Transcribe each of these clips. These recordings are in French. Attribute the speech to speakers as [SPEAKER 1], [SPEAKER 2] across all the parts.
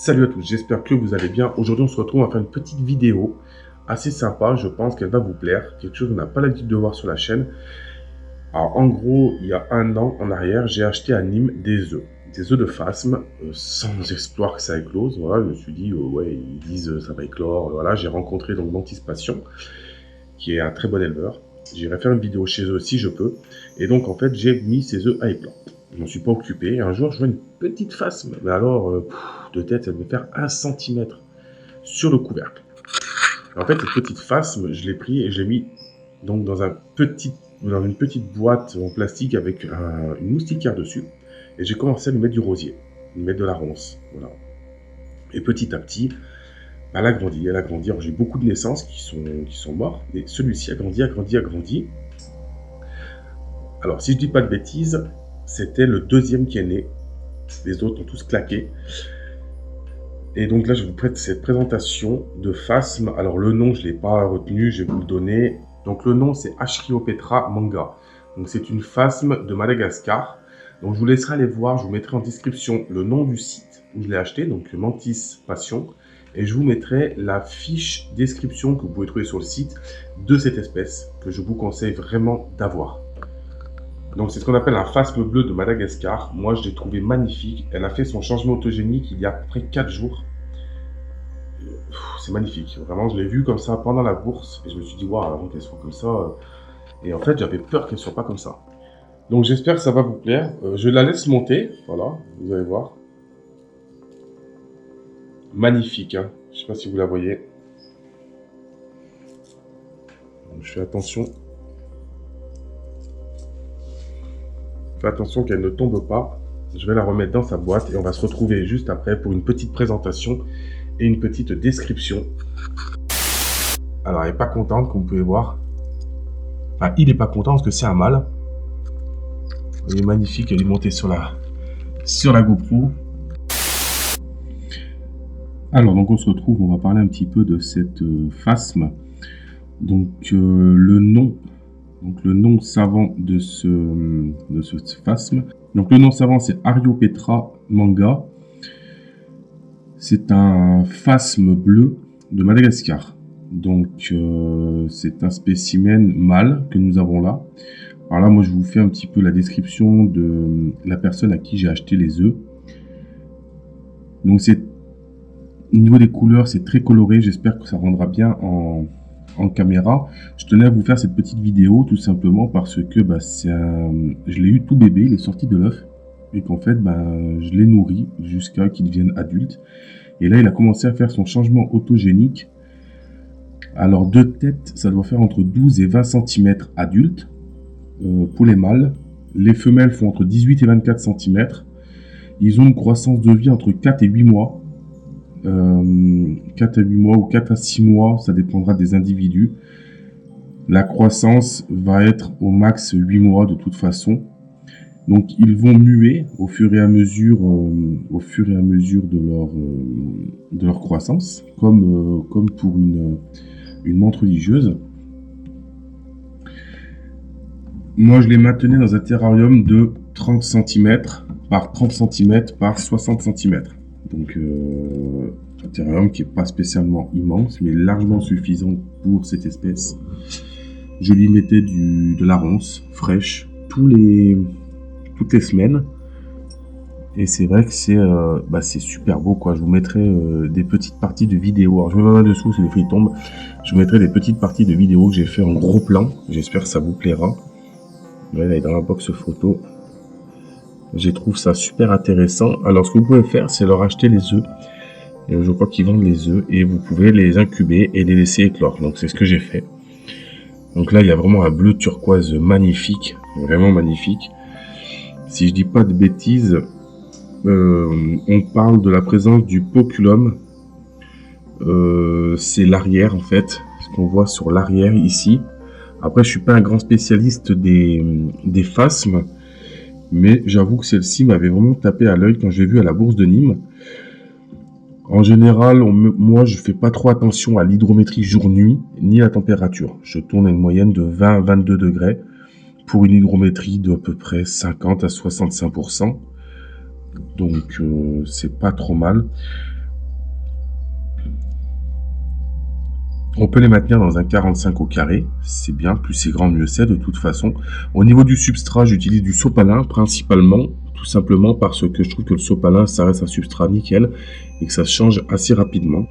[SPEAKER 1] Salut à tous, j'espère que vous allez bien. Aujourd'hui, on se retrouve à faire une petite vidéo assez sympa. Je pense qu'elle va vous plaire. Quelque chose qu'on n'a pas l'habitude de voir sur la chaîne. Alors, en gros, il y a un an en arrière, j'ai acheté à Nîmes des œufs. Des œufs de phasme, sans espoir que ça éclose. Voilà, je me suis dit, ouais, ils disent ça va éclore. Voilà, j'ai rencontré donc Mantis Passion, qui est un très bon éleveur. J'irai faire une vidéo chez eux si je peux. Et donc, en fait, j'ai mis ces œufs à éclore. Je m'en suis pas occupé. Un jour, je vois une petite phasme. Mais alors, de tête, ça devait faire 1 cm sur le couvercle. Et en fait, cette petite phasme, je l'ai pris et je l'ai mis donc dans une petite boîte en plastique avec une moustiquaire dessus. Et j'ai commencé à lui mettre du rosier, lui mettre de la ronce. Voilà. Et petit à petit, elle a grandi. Alors, j'ai beaucoup de naissances qui sont morts. Et celui-ci a grandi. Alors, si je dis pas de bêtises, c'était le deuxième qui est né. Les autres ont tous claqué. Et donc là, je vous prête cette présentation de phasme. Alors, le nom, je ne l'ai pas retenu, je vais vous le donner. Donc, le nom, c'est Archaeopetra manga. Donc, c'est une phasme de Madagascar. Donc, je vous laisserai aller voir. Je vous mettrai en description le nom du site où je l'ai acheté, donc Mantis Passion. Et je vous mettrai la fiche description que vous pouvez trouver sur le site de cette espèce que je vous conseille vraiment d'avoir. Donc c'est ce qu'on appelle un phasme bleu de Madagascar. Moi je l'ai trouvé magnifique. Elle a fait son changement autogénique il y a à peu près 4 jours. C'est magnifique. Vraiment, je l'ai vu comme ça pendant la bourse. Et je me suis dit, waouh, avant qu'elle soit comme ça. Et en fait, j'avais peur qu'elle soit pas comme ça. Donc j'espère que ça va vous plaire. Je la laisse monter. Voilà, vous allez voir. Magnifique, hein. Je ne sais pas si vous la voyez. Donc, je fais attention. Fais attention qu'elle ne tombe pas. Je vais la remettre dans sa boîte et on va se retrouver juste après pour une petite présentation et une petite description. Alors, elle n'est pas contente, comme vous pouvez voir. Enfin, il n'est pas content parce que c'est un mâle. Elle est magnifique, elle est montée sur la GoPro. Alors, donc on se retrouve, on va parler un petit peu de cette phasme. Donc, le nom savant de ce phasme. Donc, le nom savant, c'est Archaeopetra manga. C'est un phasme bleu de Madagascar. Donc, c'est un spécimen mâle que nous avons là. Alors là, moi, je vous fais un petit peu la description de la personne à qui j'ai acheté les œufs. Donc, au niveau des couleurs, c'est très coloré. J'espère que ça rendra bien en caméra. Je tenais à vous faire cette petite vidéo tout simplement parce que je l'ai eu tout bébé, il est sorti de l'œuf et qu'en fait je l'ai nourri jusqu'à qu'il devienne adulte. Et là, il a commencé à faire son changement autogénique. Alors, de tête, ça doit faire entre 12 et 20 cm adulte pour les mâles. Les femelles font entre 18 et 24 cm. Ils ont une croissance de vie entre 4 et 8 mois. 4 à 8 mois ou 4 à 6 mois, ça dépendra des individus. La croissance va être au max 8 mois de toute façon. Donc ils vont muer au fur et à mesure de leur croissance, comme pour une menthe religieuse. Moi je les maintenais dans un terrarium de 30 cm par 30 cm par 60 cm. Donc un terrarium qui n'est pas spécialement immense, mais largement suffisant pour cette espèce. Je lui mettais de la ronce fraîche toutes les semaines. Et c'est vrai que c'est super beau, quoi. Je vous mettrai des petites parties de vidéos. Alors je me mets dessous, si les fruits tombent. Je vous mettrai des petites parties de vidéos que j'ai fait en gros plan. J'espère que ça vous plaira. Là, elle est dans la box photo. Je trouve ça super intéressant. Alors, ce que vous pouvez faire, c'est leur acheter les œufs. Je crois qu'ils vendent les œufs et vous pouvez les incuber et les laisser éclore. Donc, c'est ce que j'ai fait. Donc là, il y a vraiment un bleu turquoise magnifique, vraiment magnifique. Si je dis pas de bêtises, on parle de la présence du poculum. C'est l'arrière, en fait, ce qu'on voit sur l'arrière ici. Après, je suis pas un grand spécialiste des phasmes. Mais j'avoue que celle-ci m'avait vraiment tapé à l'œil quand j'ai vu à la bourse de Nîmes. En général, moi, je fais pas trop attention à l'hydrométrie jour-nuit, ni à la température. Je tourne à une moyenne de 20 à 22 degrés pour une hydrométrie de à peu près 50 à 65%. Donc, c'est pas trop mal. On peut les maintenir dans un 45 au carré, c'est bien, plus c'est grand mieux c'est de toute façon. Au niveau du substrat, j'utilise du sopalin principalement, tout simplement parce que je trouve que le sopalin, ça reste un substrat nickel et que ça se change assez rapidement.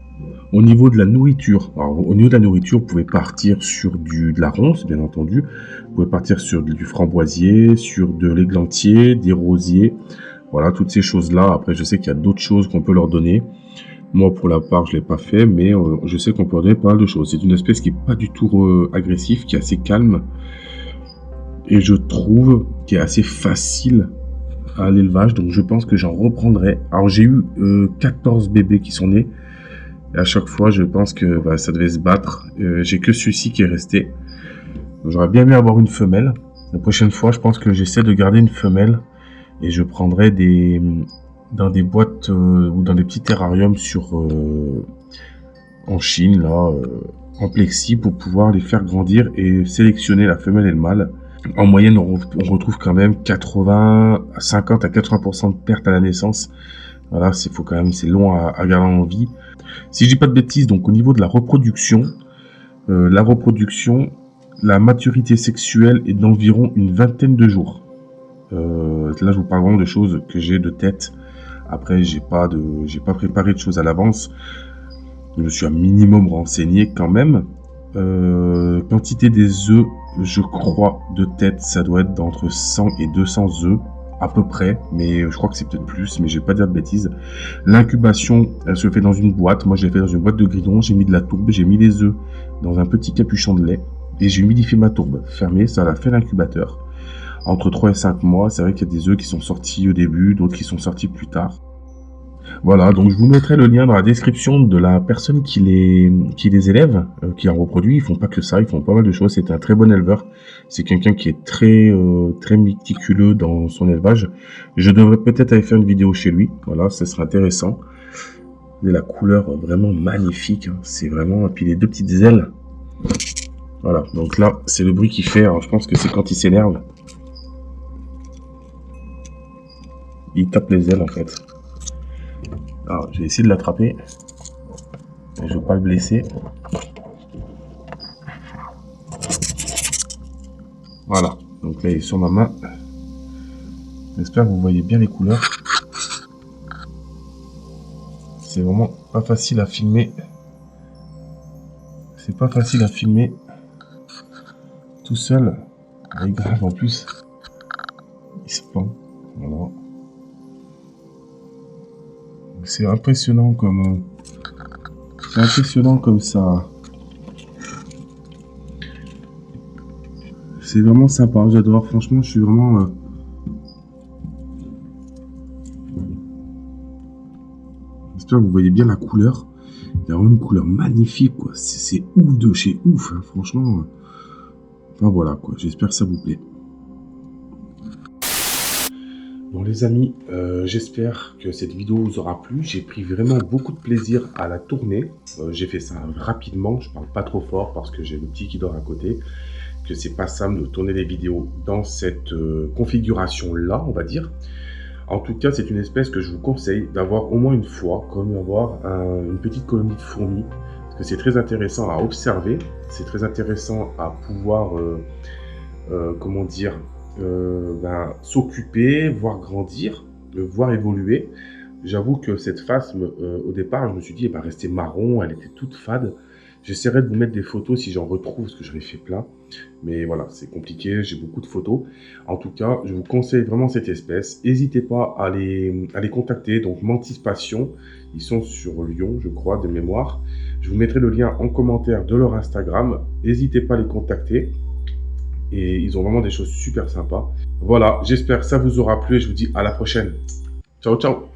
[SPEAKER 1] Au niveau de la nourriture, vous pouvez partir sur de la ronce, bien entendu. Vous pouvez partir sur du framboisier, sur de l'églantier, des rosiers. Voilà, toutes ces choses-là. Après, je sais qu'il y a d'autres choses qu'on peut leur donner. Moi, pour la part, je l'ai pas fait, mais je sais qu'on peut leur donner pas mal de choses. C'est une espèce qui est pas du tout agressive, qui est assez calme. Et je trouve qu'il est assez facile à l'élevage. Donc, je pense que j'en reprendrai. Alors, j'ai eu 14 bébés qui sont nés. Et à chaque fois, je pense que ça devait se battre. J'ai que celui-ci qui est resté. J'aurais bien aimé avoir une femelle. La prochaine fois, je pense que j'essaie de garder une femelle. Et je prendrai dans des boîtes ou dans des petits terrariums en Chine, là, en plexi, pour pouvoir les faire grandir et sélectionner la femelle et le mâle. En moyenne, on retrouve quand même 50 à 80% de pertes à la naissance. Voilà, c'est long à garder en vie. Si je dis pas de bêtises, donc au niveau de la reproduction, la maturité sexuelle est d'environ une vingtaine de jours. Là, je vous parle vraiment de choses que j'ai de tête. Après, j'ai pas préparé de choses à l'avance. Je me suis un minimum renseigné quand même. Quantité des œufs, je crois de tête, ça doit être d'entre 100 et 200 œufs. À peu près, mais je crois que c'est peut-être plus, mais je vais pas dire de bêtises. L'incubation, elle se fait dans une boîte. Moi, je l'ai fait dans une boîte de guidon. J'ai mis de la tourbe, j'ai mis les œufs dans un petit capuchon de lait et j'ai humidifié ma tourbe. Fermée, ça l'a fait l'incubateur. Entre 3 et 5 mois, c'est vrai qu'il y a des œufs qui sont sortis au début, d'autres qui sont sortis plus tard. Voilà, donc je vous mettrai le lien dans la description de la personne qui les élève, qui en reproduit. Ils font pas que ça, ils font pas mal de choses. C'est un très bon éleveur. C'est quelqu'un qui est très méticuleux dans son élevage. Je devrais peut-être aller faire une vidéo chez lui. Voilà, ça serait intéressant. Et la couleur vraiment magnifique. C'est vraiment... Et puis les deux petites ailes. Voilà, donc là, c'est le bruit qu'il fait. Alors je pense que c'est quand il s'énerve. Il tape les ailes en fait. Alors, je vais essayer de l'attraper. Je ne veux pas le blesser. Voilà. Donc là, il est sur ma main. J'espère que vous voyez bien les couleurs. C'est vraiment pas facile à filmer. C'est pas facile à filmer tout seul. Il est grave en plus. Il se pend. Voilà. C'est impressionnant comme ça. C'est vraiment sympa, j'adore. Franchement, je suis vraiment... J'espère que vous voyez bien la couleur. Il y a vraiment une couleur magnifique, quoi. C'est ouf de chez ouf, hein. Franchement. Enfin voilà, quoi. J'espère que ça vous plaît. Bon les amis, j'espère que cette vidéo vous aura plu. J'ai pris vraiment beaucoup de plaisir à la tourner. J'ai fait ça rapidement, je parle pas trop fort parce que j'ai le petit qui dort à côté. Que c'est pas simple de tourner des vidéos dans cette configuration là, on va dire. En tout cas, c'est une espèce que je vous conseille d'avoir au moins une fois, comme avoir une petite colonie de fourmis. Parce que c'est très intéressant à observer, c'est très intéressant à pouvoir, comment dire, s'occuper, voir grandir, voir évoluer. J'avoue que cette face, au départ, je me suis dit, rester marron, elle était toute fade. J'essaierai de vous mettre des photos si j'en retrouve, parce que j'en ai fait plein. Mais voilà, c'est compliqué, j'ai beaucoup de photos. En tout cas, je vous conseille vraiment cette espèce. N'hésitez pas à les contacter. Donc, Mantis Passion, ils sont sur Lyon, je crois, de mémoire. Je vous mettrai le lien en commentaire de leur Instagram. N'hésitez pas à les contacter. Et ils ont vraiment des choses super sympas. Voilà, j'espère que ça vous aura plu et je vous dis à la prochaine. Ciao, ciao!